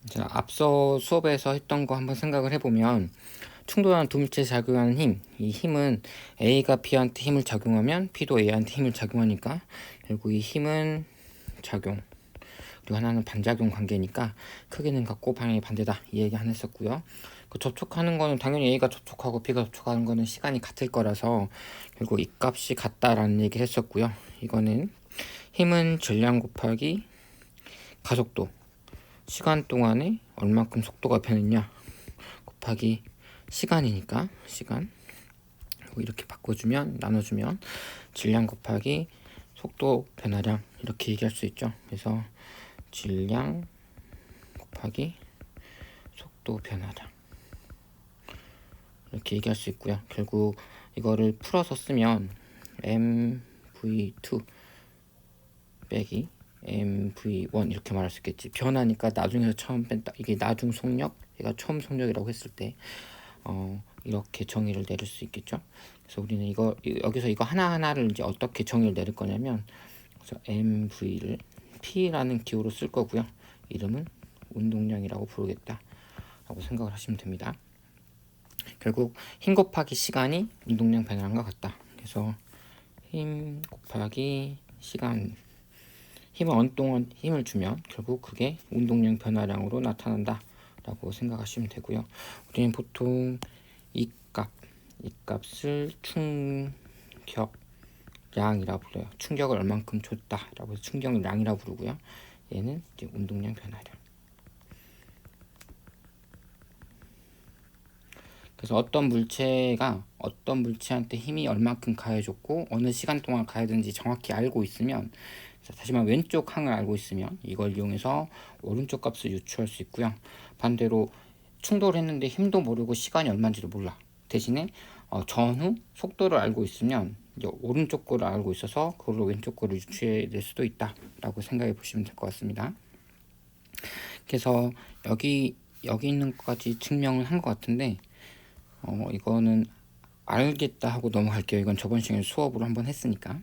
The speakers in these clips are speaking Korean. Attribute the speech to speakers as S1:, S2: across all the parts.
S1: 자, 앞서 수업에서 했던 거 한번 생각을 해보면 충돌하는 두 물체에 작용하는 힘, 이 힘은 A가 B한테 힘을 작용하면 B도 A한테 힘을 작용하니까 결국 이 힘은 작용, 그리고 하나는 반작용 관계니까 크기는 같고 방향이 반대다, 이 얘기 하나 했었고요. 그 접촉하는 거는 당연히 A가 접촉하고 B가 접촉하는 거는 시간이 같을 거라서 결국 이 값이 같다라는 얘기를 했었고요. 이거는 힘은 질량 곱하기 가속도, 시간 동안에 얼만큼 속도가 변했냐 곱하기 시간이니까 시간, 그리고 이렇게 바꿔주면 나눠주면 질량 곱하기 속도 변화량, 이렇게 얘기할 수 있죠. 그래서 질량 곱하기 속도 변화량, 이렇게 얘기할 수 있고요. 결국 이거를 풀어서 쓰면 mv2 빼기 mv1 이렇게 말할 수 있겠지. 변하니까 나중에서 처음 뺀다, 이게 나중 속력, 얘가 처음 속력이라고 했을 때 이렇게 정의를 내릴 수 있겠죠. 그래서 우리는 이거 여기서 이거 하나하나를 이제 어떻게 정의를 내릴 거냐면, 그래서 mv를 p라는 기호로 쓸 거고요. 이름은 운동량이라고 부르겠다 라고 생각을 하시면 됩니다. 결국 힘 곱하기 시간이 운동량 변화량과 같다. 그래서 힘 곱하기 시간, 힘을 어느 동안 힘을 주면 결국 그게 운동량 변화량으로 나타난다 라고 생각하시면 되고요. 우리는 보통 이 값을 충격량이라고 불러요. 충격을 얼만큼 줬다 라고 해서 충격량이라고 부르고요. 얘는 이제 운동량 변화량. 그래서 어떤 물체가 어떤 물체한테 힘이 얼만큼 가해줬고 어느 시간 동안 가해든지 정확히 알고 있으면, 다시 말하면 왼쪽 항을 알고 있으면 이걸 이용해서 오른쪽 값을 유추할 수 있고요. 반대로 충돌했는데 힘도 모르고 시간이 얼마인지도 몰라. 대신에 전후 속도를 알고 있으면 이제 오른쪽 거를 알고 있어서 그걸로 왼쪽 거를 유추해낼 수도 있다 라고 생각해 보시면 될 것 같습니다. 그래서 여기 있는 것까지 증명을 한 것 같은데 이거는 알겠다 하고 넘어갈게요. 이건 저번 시간에 수업으로 한번 했으니까.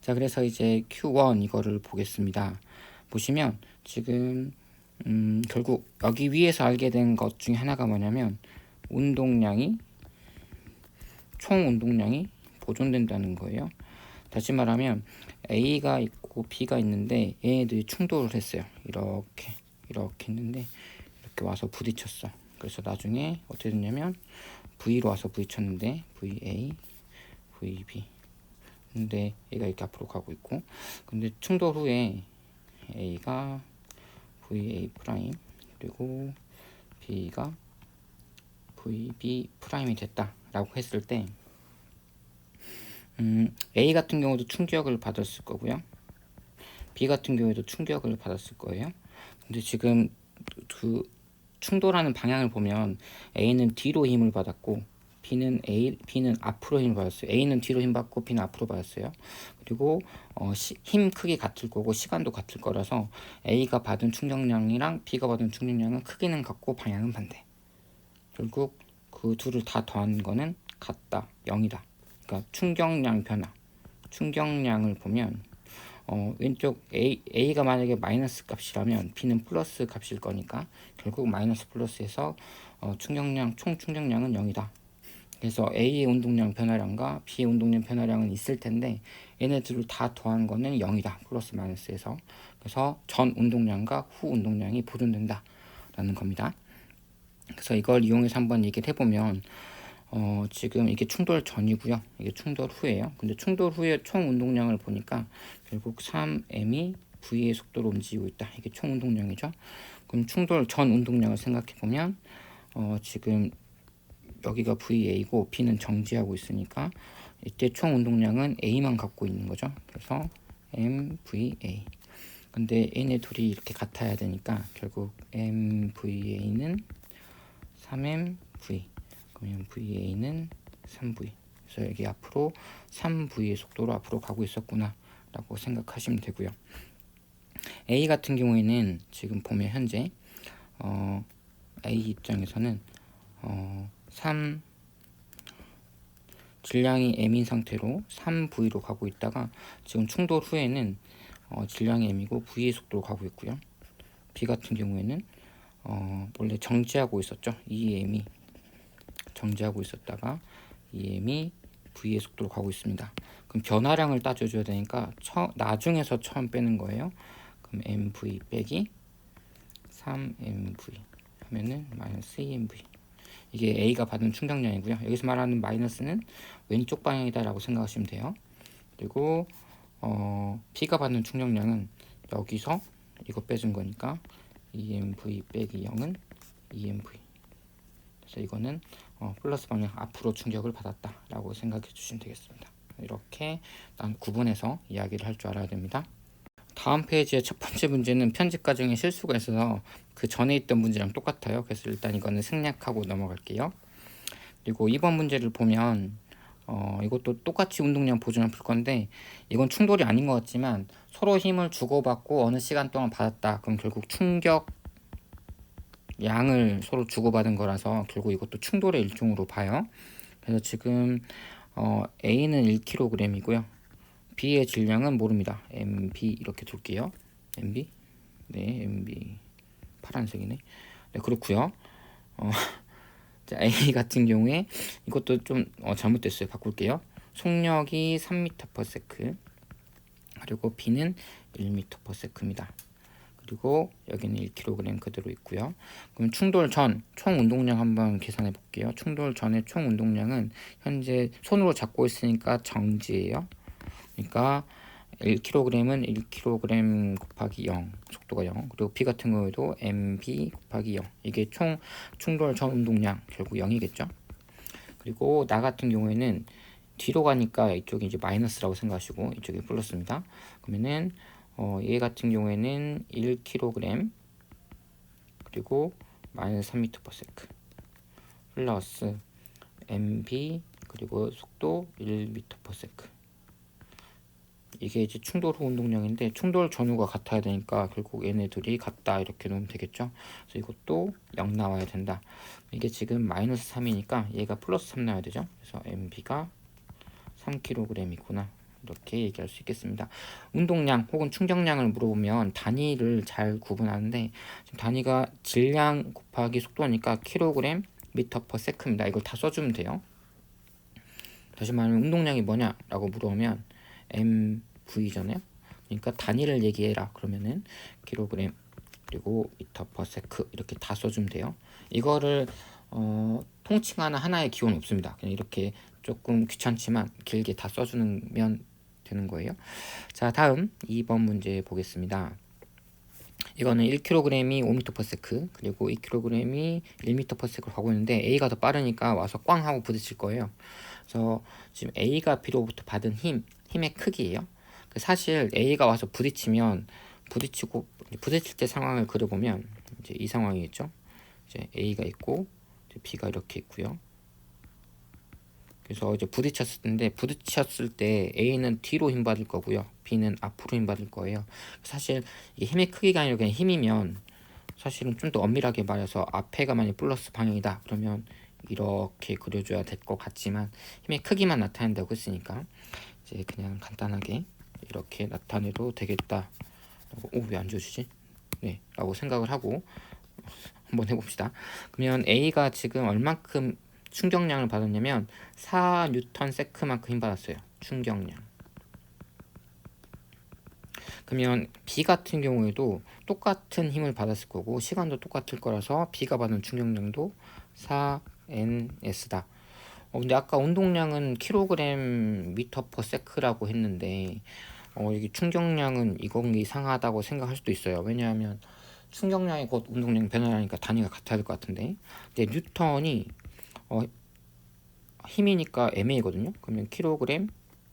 S1: 자, 그래서 이제 Q1 이거를 보겠습니다. 보시면 지금 결국 여기 위에서 알게 된 것 중에 하나가 뭐냐면 운동량이, 총 운동량이 보존된다는 거예요. 다시 말하면 A가 있고 B가 있는데 얘네들이 충돌을 했어요. 이렇게 했는데 이렇게 와서 부딪혔어. 그래서 나중에 어떻게 됐냐면 V로 와서 부딪혔는데 VA, VB, 근데 A가 이렇게 앞으로 가고 있고, 근데 충돌 후에 A가 VA 프라임 그리고 B가 VB 프라임이 됐다라고 했을 때 A 같은 경우도 충격을 받았을 거고요. B 같은 경우에도 충격을 받았을 거예요. 근데 지금 그 충돌하는 방향을 보면 A는 뒤로 힘을 받았고 B는 앞으로 힘을 받았어요. A는 뒤로 힘 받고 B는 앞으로 받았어요. 그리고 힘 크기 같을 거고 시간도 같을 거라서 A가 받은 충격량이랑 B가 받은 충격량은 크기는 같고 방향은 반대. 결국 그 둘을 다 더한 거는 같다, 0이다. 그러니까 충격량 변화, 충격량을 보면 왼쪽 A가 만약에 마이너스 값이라면 B는 플러스 값일 거니까 결국 마이너스 플러스에서 충격량, 총 충격량은 0이다. 그래서 A의 운동량 변화량과 B의 운동량 변화량은 있을 텐데 얘네들을 다 더한 거는 0이다. 플러스 마이너스에서. 그래서 전 운동량과 후 운동량이 보존된다 라는 겁니다. 그래서 이걸 이용해서 한번 얘기를 해보면 지금 이게 충돌 전이고요. 이게 충돌 후예요. 근데 충돌 후에 총 운동량을 보니까 결국 3m이 V의 속도로 움직이고 있다. 이게 총 운동량이죠. 그럼 충돌 전 운동량을 생각해 보면 지금 여기가 VA고 B는 정지하고 있으니까 이때 총 운동량은 A만 갖고 있는 거죠. 그래서 MVA. 근데 얘네 둘이 이렇게 같아야 되니까 결국 MVA는 3MV, 그러면 VA는 3V. 그래서 여기 앞으로 3V의 속도로 앞으로 가고 있었구나 라고 생각하시면 되고요. A 같은 경우에는 지금 보면 현재 A 입장에서는 3 질량이 M인 상태로 3V로 가고 있다가 지금 충돌 후에는 질량이 M이고 V의 속도로 가고 있고요. B 같은 경우에는 원래 정지하고 있었죠. EM이 정지하고 있었다가 EM이 V의 속도로 가고 있습니다. 그럼 변화량을 따져줘야 되니까 나중에서 처음 빼는 거예요. 그럼 MV 빼기 3MV 하면은 마이너스 2MV. 이게 A가 받은 충격량이고요. 여기서 말하는 마이너스는 왼쪽 방향이다 라고 생각하시면 돼요. 그리고 B가 받는 충격량은 여기서 이거 빼준 거니까 EMV 빼기 0은 EMV. 그래서 이거는 플러스 방향 앞으로 충격을 받았다 라고 생각해 주시면 되겠습니다. 이렇게 구분해서 이야기를 할 줄 알아야 됩니다. 다음 페이지의 첫 번째 문제는 편집 과정에 실수가 있어서 그 전에 있던 문제랑 똑같아요. 그래서 일단 이거는 생략하고 넘어갈게요. 그리고 2번 문제를 보면 이것도 똑같이 운동량 보존을 풀 건데 이건 충돌이 아닌 것 같지만 서로 힘을 주고받고 어느 시간 동안 받았다. 그럼 결국 충격 양을 서로 주고받은 거라서 결국 이것도 충돌의 일종으로 봐요. 그래서 지금 A는 1kg이고요. B의 질량은 모릅니다. MB 이렇게 둘게요. MB? 네, MB 파란색이네. 네, 그렇고요. 자, A 같은 경우에 이것도 좀 잘못됐어요. 바꿀게요. 속력이 3m/s 그리고 B는 1m/s입니다. 그리고 여기는 1kg 그대로 있고요. 그럼 충돌 전 총 운동량 한번 계산해 볼게요. 충돌 전의 총 운동량은 현재 손으로 잡고 있으니까 정지예요. 그러니까 1kg은 1kg 곱하기 0, 속도가 0. 그리고 B 같은 경우에도 MB 곱하기 0. 이게 총 충돌 전 운동량 결국 0이겠죠. 그리고 나 같은 경우에는 뒤로 가니까 이쪽이 이제 마이너스라고 생각하시고 이쪽이 플러스입니다. 그러면은 얘 같은 경우에는 1kg 그리고 마이너스 3m/s 플러스 MB 그리고 속도 1m/s. 이게 이제 충돌 후 운동량인데 충돌 전후가 같아야 되니까 결국 얘네들이 같다 이렇게 놓으면 되겠죠. 그래서 이것도 0 나와야 된다. 이게 지금 마이너스 3이니까 얘가 플러스 3 나와야 되죠. 그래서 MB가 3kg이구나 이렇게 얘기할 수 있겠습니다. 운동량 혹은 충격량을 물어보면 단위를 잘 구분하는데 지금 단위가 질량 곱하기 속도니까 kg m/s입니다. 이걸 다 써주면 돼요. 다시 말하면 운동량이 뭐냐 라고 물어보면 MV잖아요. 그러니까 단위를 얘기해라 그러면은 kg 그리고 m/s 이렇게 다 써주면 돼요. 이거를 통칭하는 하나의 기호는 없습니다. 그냥 이렇게 조금 귀찮지만 길게 다 써주면 되는 거예요. 자, 다음 2번 문제 보겠습니다. 이거는 1kg이 5m/s 그리고 2kg이 1m/s를 가고 있는데 A가 더 빠르니까 와서 꽝 하고 부딪힐 거예요. 그래서 지금 A가 B로부터 받은 힘의 크기예요. 사실 A가 와서 부딪힐 때 상황을 그려보면 이제 이 상황이겠죠. 이제 A가 있고 이제 B가 이렇게 있고요. 그래서 이제 부딪혔을 때 A는 뒤로 힘 받을 거고요. B는 앞으로 힘 받을 거예요. 사실 이게 힘의 크기가 아니라 그냥 힘이면 사실은 좀 더 엄밀하게 말해서 앞에가 만약 플러스 방향이다 그러면 이렇게 그려줘야 될 것 같지만 힘의 크기만 나타낸다고 했으니까 이제 그냥 간단하게 이렇게 나타내도 되겠다. 왜 안 지워지지? 네, 라고 생각을 하고 한번 해봅시다. 그러면 A가 지금 얼만큼 충격량을 받았냐면 4Nm/s만큼 힘 받았어요. 충격량. 그러면 B 같은 경우에도 똑같은 힘을 받았을 거고 시간도 똑같을 거라서 B가 받은 충격량도 4ns다. 근데 아까 운동량은 kg/m/s라고 했는데 이게 충격량은 이건 이상하다고 생각할 수도 있어요. 왜냐하면 충격량이 곧 운동량 변화하니까 단위가 같아야 될 것 같은데 근데 뉴턴이 힘이니까 ma거든요. 그러면 kg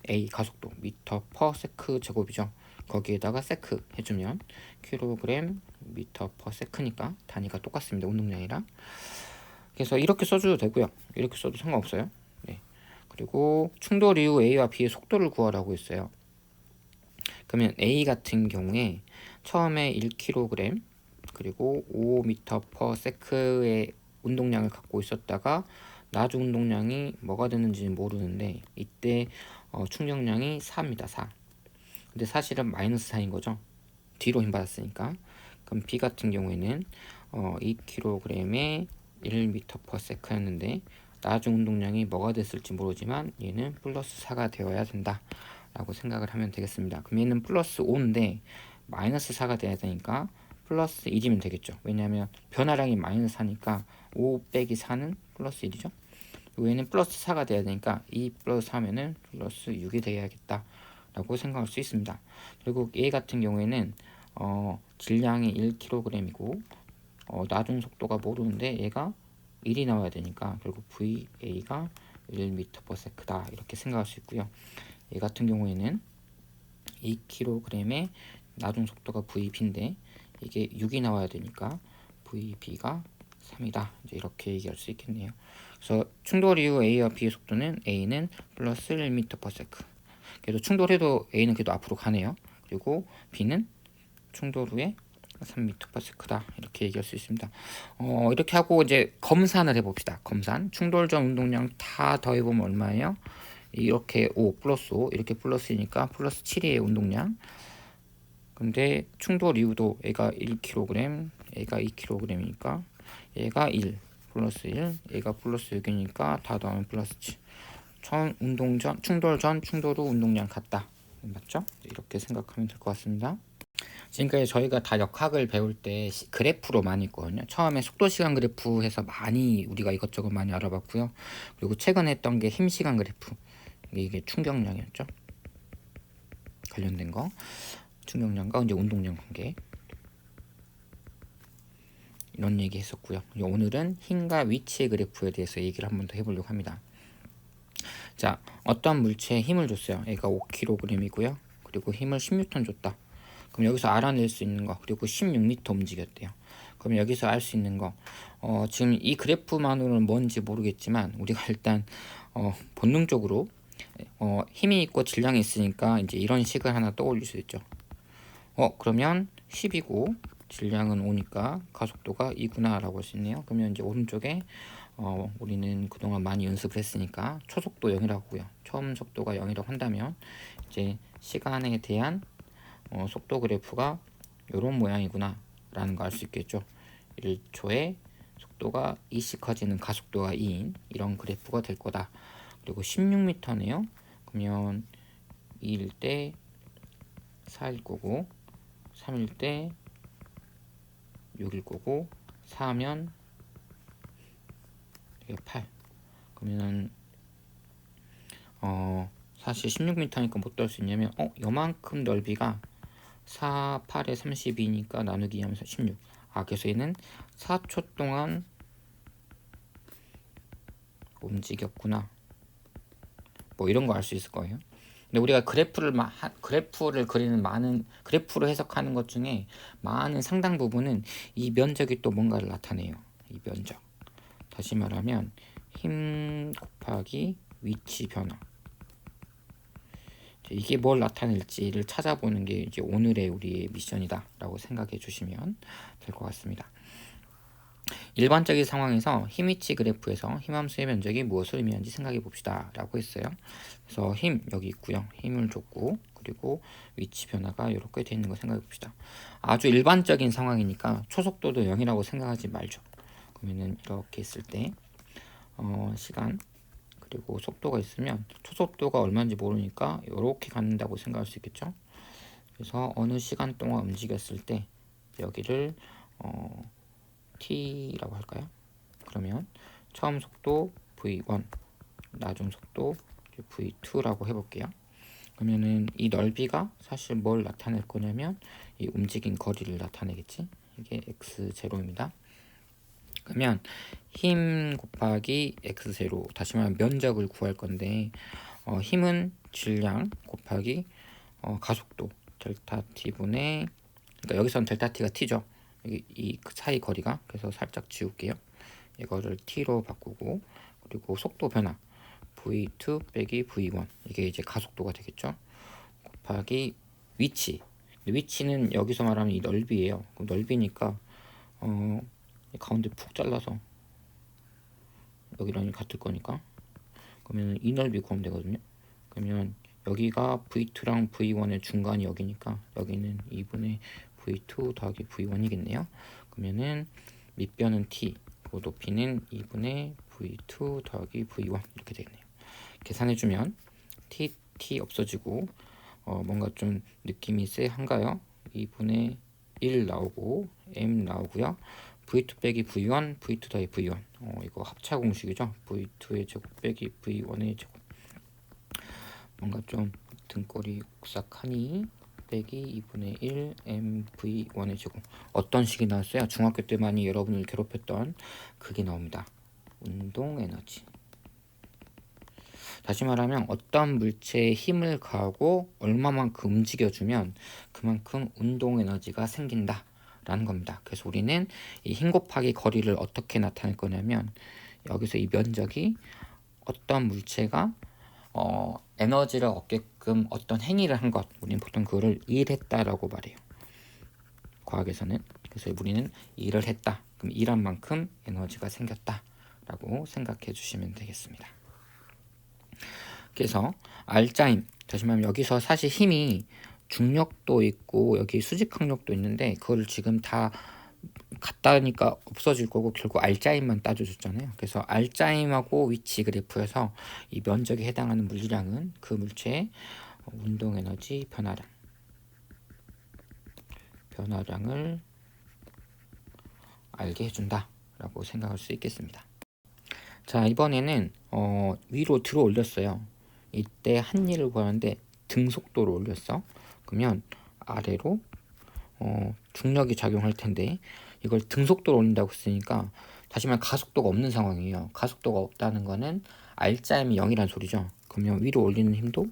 S1: a 가속도 m/s 제곱이죠. 거기에다가 세크 해주면 kg m/s니까 단위가 똑같습니다. 운동량이랑. 그래서 이렇게 써줘도 되고요. 이렇게 써도 상관없어요. 네. 그리고 충돌 이후 A와 B의 속도를 구하라고 했어요. 그러면 A 같은 경우에 처음에 1kg 그리고 5m/s의 운동량을 갖고 있었다가 나중 운동량이 뭐가 되는지 모르는데 이때 충격량이 4입니다. 4. 근데 사실은 마이너스 4인 거죠. 뒤로 힘 받았으니까. 그럼 B 같은 경우에는 2kg에 1m/s였는데 나중 운동량이 뭐가 됐을지 모르지만 얘는 플러스 4가 되어야 된다 라고 생각을 하면 되겠습니다. 그럼 얘는 플러스 5인데 마이너스 4가 돼야 되니까 플러스 1이면 되겠죠. 왜냐하면 변화량이 마이너스 4니까 5 빼기 4는 플러스 1이죠. 얘는 플러스 4가 돼야 되니까 2 플러스 4면은 플러스 6이 되어야겠다 라고 생각할 수 있습니다. 그리고 얘 같은 경우에는 질량이 1kg이고 나중 속도가 모르는데 얘가 1이 나와야 되니까 결국 VA가 1m/s다 이렇게 생각할 수 있고요. 얘 같은 경우에는 2kg의 나중 속도가 VB인데 이게 6이 나와야 되니까 VB가 3이다 이제 이렇게 얘기할 수 있겠네요. 그래서 충돌 이후 A와 B의 속도는 A는 플러스 1m/s. 그래도 충돌해도 A는 그래도 앞으로 가네요. 그리고 B는 충돌 후에 3m/s다 이렇게 얘기할 수 있습니다. 이렇게 하고 이제 검산을 해봅시다. 검산 충돌 전 운동량 다 더해보면 얼마예요? 이렇게 5 플러스 5 이렇게 플러스이니까 플러스 7이에요 운동량. 근데 충돌 이후도 얘가 1kg 얘가 2kg이니까 얘가 1 플러스 1 얘가 플러스 6이니까 다 더하면 플러스 7. 충돌 전 충돌 후 운동량 같다 맞죠? 이렇게 생각하면 될 것 같습니다. 지금까지 저희가 다 역학을 배울 때 그래프로 많이 했거든요. 처음에 속도시간 그래프 해서 많이 우리가 이것저것 많이 알아봤고요. 그리고 최근에 했던 게 힘시간 그래프, 이게 충격량이었죠. 관련된 거 충격량과 이제 운동량 관계 이런 얘기 했었고요. 오늘은 힘과 위치의 그래프에 대해서 얘기를 한 번 더 해보려고 합니다. 자, 어떠한 물체에 힘을 줬어요. 얘가 5kg이고요. 그리고 힘을 10N 줬다. 그럼 여기서 알아낼 수 있는 거, 그리고 16m 움직였대요. 그럼 여기서 알 수 있는 거, 지금 이 그래프만으로는 뭔지 모르겠지만 우리가 일단 본능적으로 힘이 있고 질량이 있으니까 이제 이런 식을 하나 떠올릴 수 있죠. 그러면 10이고 질량은 5니까 가속도가 2구나 라고 할 수 있네요. 그러면 이제 오른쪽에 우리는 그동안 많이 연습을 했으니까 초속도 0이라고요. 처음 속도가 0이라고 한다면 이제 시간에 대한 속도 그래프가 이런 모양이구나 라는 거 알 수 있겠죠. 1초에 속도가 2씩 커지는 가속도가 2인 이런 그래프가 될 거다. 그리고 16m네요. 그러면 2일 때 4일 거고 3일 때 6일 거고 4면 8. 그러면 사실 16m니까 못 될 수 있냐면 요만큼 넓이가 4, 8에 32니까 나누기 하면서 16. 그래서 얘는 4초 동안 움직였구나. 뭐 이런 거 알 수 있을 거예요. 근데 우리가 그래프를 그리는 많은 그래프로 해석하는 것 중에 많은 상당 부분은 이 면적이 또 뭔가를 나타내요. 이 면적. 다시 말하면 힘 곱하기 위치 변화. 이게 뭘 나타낼지를 찾아보는 게 이제 오늘의 우리의 미션이다라고 생각해 주시면 될 것 같습니다. 일반적인 상황에서 힘 위치 그래프에서 힘함수의 면적이 무엇을 의미하는지 생각해 봅시다 라고 했어요. 그래서 힘 여기 있고요. 힘을 줬고 그리고 위치 변화가 이렇게 되어 있는 거 생각해 봅시다. 아주 일반적인 상황이니까 초속도도 0이라고 생각하지 말죠. 그러면은 이렇게 했을 때 시간 그리고 속도가 있으면 초속도가 얼마인지 모르니까 이렇게 갖는다고 생각할 수 있겠죠. 그래서 어느 시간 동안 움직였을 때 여기를 t라고 할까요? 그러면 처음 속도 v1, 나중 속도 v2라고 해볼게요. 그러면은 이 넓이가 사실 뭘 나타낼 거냐면 이 움직인 거리를 나타내겠지. 이게 x0입니다. 그러면 힘 곱하기 x0 다시 말하면 면적을 구할 건데 힘은 질량 곱하기 가속도 델타 t분의 그러니까 여기서는 델타 t가 t죠. 이 사이 거리가 그래서 살짝 지울게요. 이거를 t로 바꾸고 그리고 속도 변화 v2 빼기 v1 이게 이제 가속도가 되겠죠. 곱하기 위치는 여기서 말하면 이 넓이에요. 그럼 넓이니까 가운데 푹 잘라서 여기랑 같을 거니까 그러면 이 넓이 구하면 되거든요. 그러면 여기가 V2랑 V1의 중간이 여기니까 여기는 2분의 V2 더하기 V1이겠네요. 그러면은 밑변은 T, 그 높이는 2분의 V2 더하기 V1 이렇게 되겠네요. 계산해주면 T 없어지고 뭔가 좀 느낌이 쎄한가요? 2분의 1 나오고 M 나오고요. V2 빼기 V1, V2 더하기 V1. 이거 합차 공식이죠. V2의 제곱 빼기 V1의 제곱. 뭔가 좀 등골이 옥삭하니 빼기 2분의 1 MV1의 제곱. 어떤 식이 나왔어요? 중학교 때 많이 여러분을 괴롭혔던 그게 나옵니다. 운동 에너지. 다시 말하면 어떤 물체에 힘을 가하고 얼마만큼 움직여주면 그만큼 운동 에너지가 생긴다 라는 겁니다. 그래서 우리는 이 힘 곱하기 거리를 어떻게 나타낼 거냐면 여기서 이 면적이 어떤 물체가 에너지를 얻게끔 어떤 행위를 한 것, 우리는 보통 그거를 일했다라고 말해요. 과학에서는. 그래서 우리는 일을 했다. 그럼 일한 만큼 에너지가 생겼다라고 생각해 주시면 되겠습니다. 그래서 알짜임, 다시 말하면 여기서 사실 힘이 중력도 있고 여기 수직항력도 있는데 그걸 지금 다 갖다 하니까 없어질 거고 결국 알짜임만 따져줬잖아요. 그래서 알짜임하고 위치 그래프에서 이 면적에 해당하는 물리량은 그 물체의 운동 에너지 변화량을 알게 해준다 라고 생각할 수 있겠습니다. 자, 이번에는 위로 들어 올렸어요. 이때 한 일을 구하는데 등속도를 올렸어. 그러면 아래로 중력이 작용할 텐데 이걸 등속도로 올린다고 했으니까 다시 말해 가속도가 없는 상황이에요. 가속도가 없다는 거는 R자임이 0이란 소리죠. 그러면 위로 올리는 힘도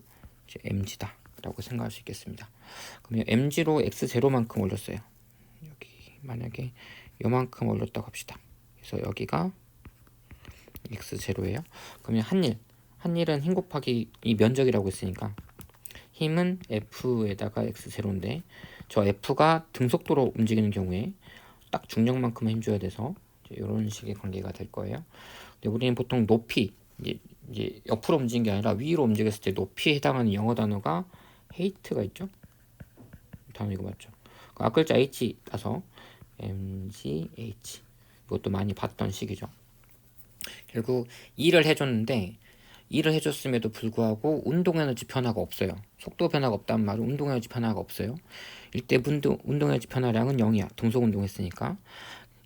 S1: 이제 mg다 라고 생각할 수 있겠습니다. 그러면 mg로 x0만큼 올렸어요. 여기 만약에 요만큼 올렸다고 합시다. 그래서 여기가 x0예요. 그러면 한일은 힘 곱하기 이 면적이라고 했으니까 힘은 F에다가 x0인데 저 F가 등속도로 움직이는 경우에 딱 중력만큼 힘줘야 돼서 이런 식의 관계가 될 거예요. 근데 우리는 보통 높이 이제 옆으로 움직이는 게 아니라 위로 움직였을 때 높이에 해당하는 영어 단어가 height가 있죠. 단어 이거 맞죠? 그 앞글자 H 따서 MGH 이것도 많이 봤던 식이죠. 결국 일을 해줬는데 일을 해줬음에도 불구하고 운동에너지 변화가 없어요. 속도 변화가 없다는 말은 운동에너지 변화가 없어요. 이때 운동에너지 변화량은 0이야. 등속 운동했으니까.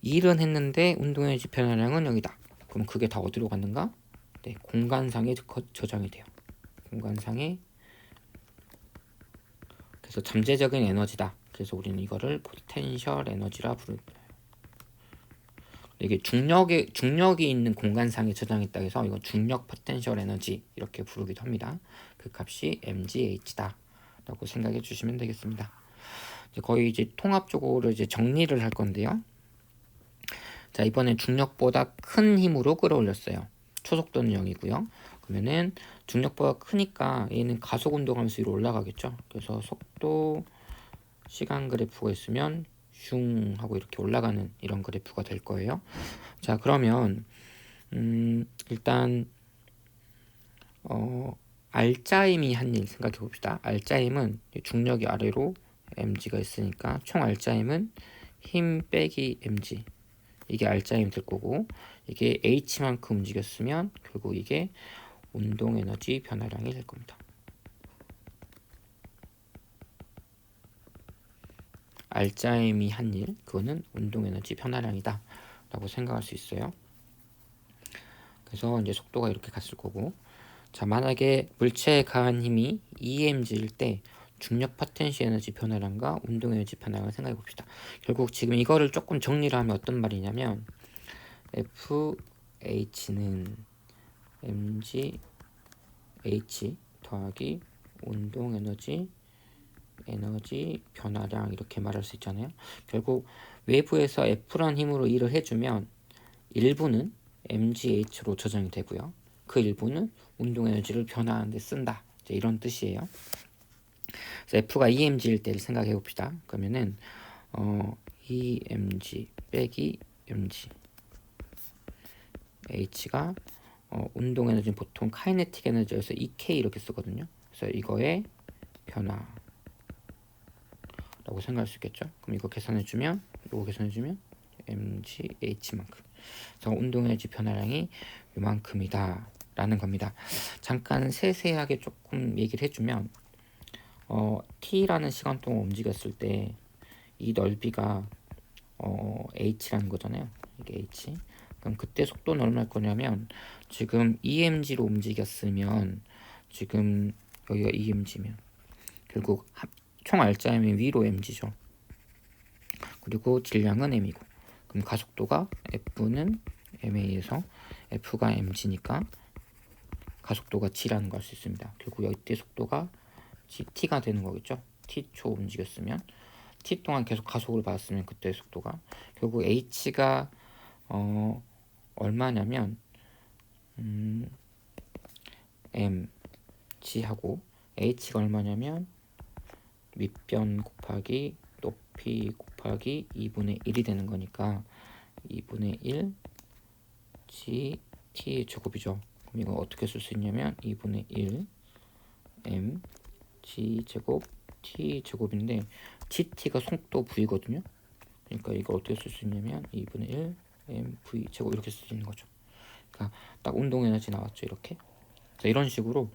S1: 일은 했는데 운동에너지 변화량은 0이다. 그럼 그게 다 어디로 갔는가? 네, 공간상에 저장이 돼요. 공간상에. 그래서 잠재적인 에너지다. 그래서 우리는 이거를 포텐셜 에너지라 부릅니다. 이게 중력이 있는 공간상에 저장했다 해서 이건 중력 포텐셜 에너지 이렇게 부르기도 합니다. 그 값이 mgh다 라고 생각해 주시면 되겠습니다. 이제 거의 이제 통합적으로 이제 정리를 할 건데요. 자, 이번엔 중력보다 큰 힘으로 끌어올렸어요. 초속도는 0이고요. 그러면은 중력보다 크니까 얘는 가속 운동하면서 위로 올라가겠죠. 그래서 속도 시간 그래프가 있으면 슝 하고 이렇게 올라가는 이런 그래프가 될 거예요. 자, 그러면 일단 알짜임이 한 일 생각해 봅시다. 알짜임은 중력이 아래로 mg가 있으니까 총 알짜임은 힘 빼기 mg 이게 알짜임 될 거고 이게 h만큼 움직였으면 결국 이게 운동 에너지 변화량이 될 겁니다. 알짜임이 한 일, 그거는 운동 에너지 변화량이다 라고 생각할 수 있어요. 그래서 이제 속도가 이렇게 갔을 거고, 자, 만약에 물체에 가한 힘이 EMG일 때 중력 포텐시 에너지 변화량과 운동 에너지 변화량을 생각해 봅시다. 결국 지금 이거를 조금 정리를 하면 어떤 말이냐면 FH는 mgh 더하기 운동 에너지 변화량 이렇게 말할 수 있잖아요. 결국 외부에서 F란 힘으로 일을 해주면 일부는 mgh로 저장이 되고요. 그 일부는 운동 에너지를 변화하는 데 쓴다. 이런 뜻이에요. 그래서 F가 EMG일 때를 생각해 봅시다. 그러면은 EMG 빼기 mg H가 운동 에너지는 보통 카이네틱 에너지에서 EK 이렇게 쓰거든요. 그래서 이거의 변화 라고 생각할 수 있겠죠. 그럼 이거 계산해주면 mgh만큼. 그래서 운동 에너지 변화량이 요만큼이다 라는 겁니다. 잠깐 세세하게 조금 얘기를 해주면 t라는 시간 동안 움직였을 때 이 넓이가 h라는 거잖아요. 이게 h. 그럼 그때 속도는 얼마일 거냐면 지금 emg로 움직였으면 지금 여기가 emg면 결국 총 알짜임이 위로 mg죠. 그리고 질량은 m이고 그럼 가속도가 f는 ma에서 f가 mg니까 가속도가 g라는 걸 알 수 있습니다. 결국 이때 속도가 t가 되는 거겠죠. t초 움직였으면 t 동안 계속 가속을 받았으면 그때 속도가 결국 h가 얼마냐면 mg하고 h가 얼마냐면 밑변 곱하기 높이 곱하기 2분의 1이 되는 거니까 2분의 1 g t 제곱이죠. 그럼 이거 어떻게 쓸 수 있냐면 2분의 1 m g 제곱 t 제곱인데 gt가 속도 v거든요. 그러니까 이거 어떻게 쓸 수 있냐면 2분의 1 m v 제곱 이렇게 쓸 수 있는 거죠. 그러니까 딱 운동 에너지 나왔죠. 이렇게. 자, 이런 식으로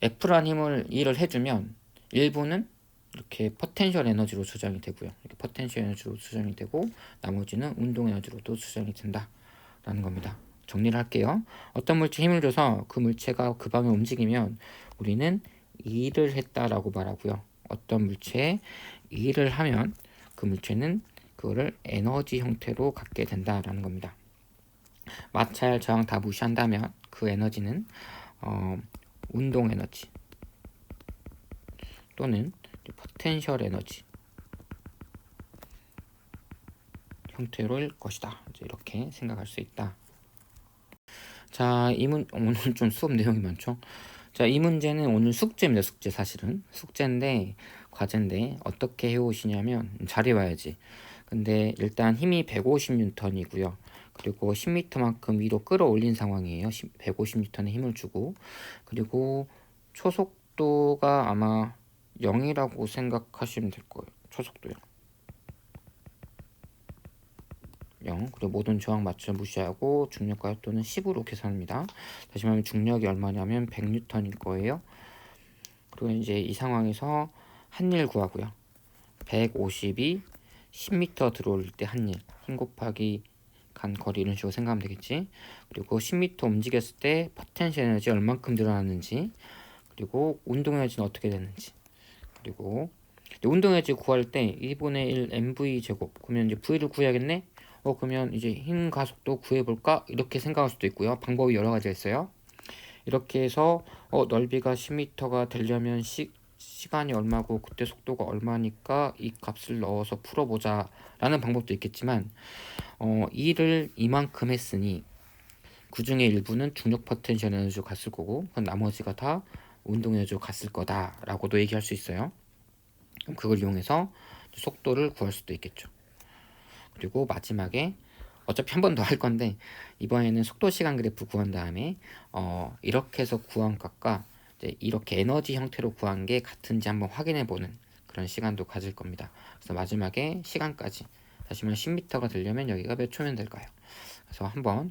S1: F라는 힘을 일을 해주면 일부는 이렇게 포텐셜 에너지로 수정이 되고요. 이렇게 포텐셜 에너지로 수정이 되고 나머지는 운동 에너지로도 수정이 된다라는 겁니다. 정리를 할게요. 어떤 물체에 힘을 줘서 그 물체가 그 방향 움직이면 우리는 일을 했다라고 말하고요. 어떤 물체에 일을 하면 그 물체는 그거를 에너지 형태로 갖게 된다라는 겁니다. 마찰, 저항 다 무시한다면 그 에너지는 운동 에너지 또는 포텐셜 에너지 형태로일 것이다. 이렇게 생각할 수 있다. 자, 오늘 좀 수업 내용이 많죠. 자, 이 문제는 오늘 숙제입니다. 숙제 사실은 숙제인데 과제인데 어떻게 해오시냐면 잘 해와야지. 근데 일단 힘이 150N이고요. 그리고 10m만큼 위로 끌어올린 상황이에요. 150N의 힘을 주고 그리고 초속도가 아마 0이라고 생각하시면 될 거예요. 초속도 0. 그리고 모든 저항 맞춰 무시하고 중력과 협도는 10으로 계산합니다. 다시 말하면 중력이 얼마냐면 100N일 거예요. 그리고 이제 이 상황에서 한일 구하고요. 150이 10m 들어올 때 한일 힘 곱하기 간 거리 이런 식으로 생각하면 되겠지. 그리고 10m 움직였을 때 포텐셜 에너지 얼만큼 늘어났는지 그리고 운동 에너지는 어떻게 되는지 그리고 운동 에너지 구할 때 2분의 1 mv 제곱 그러면 이제 v를 구해야겠네. 그러면 이제 힘 가속도 구해볼까 이렇게 생각할 수도 있고요. 방법이 여러 가지가 있어요. 이렇게 해서 넓이가 10m가 되려면 시간이 얼마고 그때 속도가 얼마니까 이 값을 넣어서 풀어보자 라는 방법도 있겠지만 일을 이만큼 했으니 그 중에 일부는 중력 포텐셜 에너지로 갔을 거고 나머지가 다 운동 에너지로 갔을 거다 라고도 얘기할 수 있어요. 그럼 그걸 이용해서 속도를 구할 수도 있겠죠. 그리고 마지막에 어차피 한 번 더 할 건데 이번에는 속도 시간 그래프 구한 다음에 이렇게 해서 구한 값과 이제 이렇게 에너지 형태로 구한 게 같은지 한번 확인해 보는 그런 시간도 가질 겁니다. 그래서 마지막에 시간까지 다시 말해 10m가 되려면 여기가 몇 초면 될까요? 그래서 한번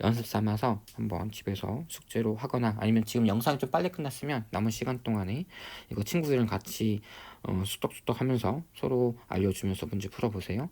S1: 연습 삼아서 한번 집에서 숙제로 하거나 아니면 지금 영상이 좀 빨리 끝났으면 남은 시간 동안에 이거 친구들이랑 같이 수덕수덕 하면서 서로 알려주면서 문제 풀어보세요.